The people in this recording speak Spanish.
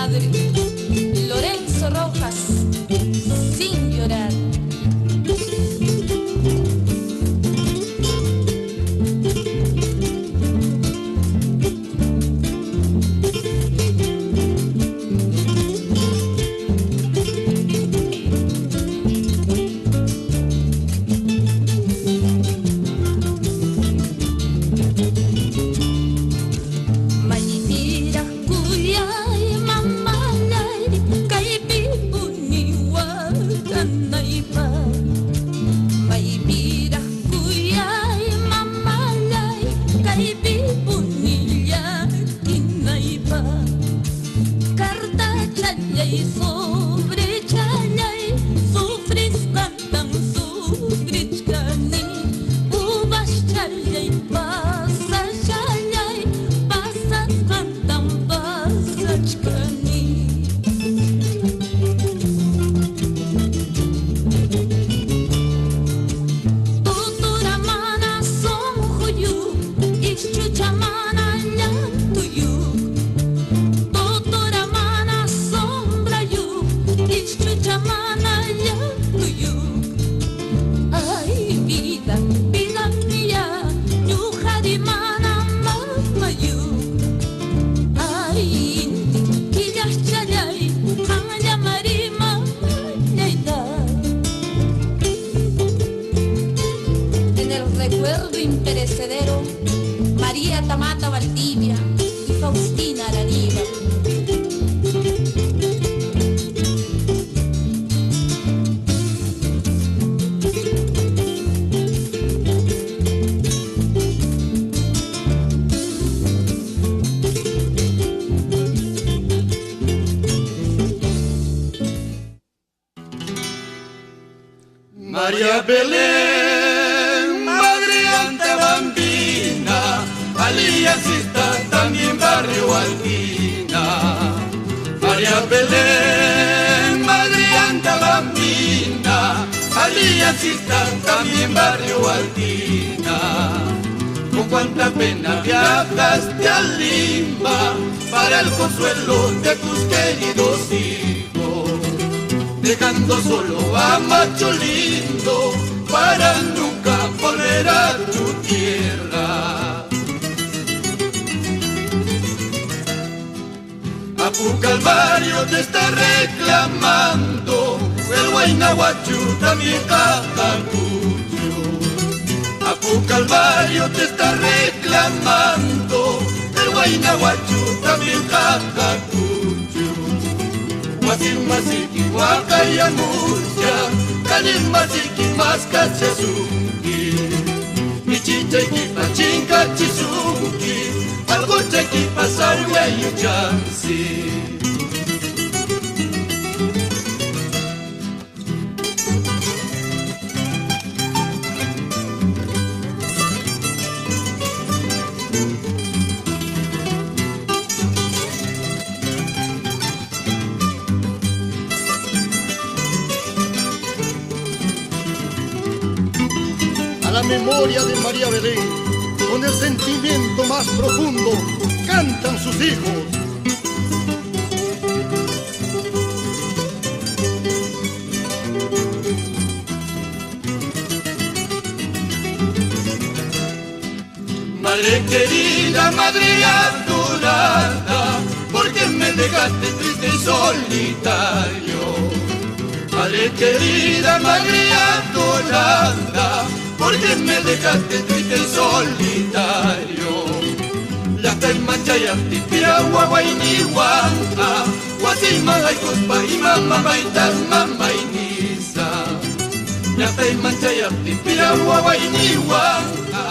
madre, Lorenzo Rojas, sin llorar. Recuerdo imperecedero, María Tamata Valdivia y Faustina Araniva. María Belén, Madre Anta Bambina, Aliancista, también barrio Alquina. María Belén, Madre Anta Bambina, Aliancista, también barrio Alquina. Con cuánta pena viajaste a Lima para el consuelo de tus queridos hijos, dejando solo a Macho Lindo para nunca volver a tu tierra. Apu Calvario te está reclamando, el Huaynahuachu también Cajacuyo. Apu Calvario te está reclamando, el Huaynahuachu también Cajacuyo. Wasin masiki wakaya mucha, kanin masiki maskacha suki. Michicha ikipa chinka chisuki, algo cheki pasar weyu chansi. La memoria de María Belén, con el sentimiento más profundo, cantan sus hijos. Madre querida, madre adorada, ¿por qué me dejaste triste y solitario? Madre querida, madre adorada, ¿por qué me dejaste triste y solitario? La taimachayapti piragua guaynihuanca, guasimagaicospa y mamamaitas mamainisa. La taimachayapti piragua guaynihuanca,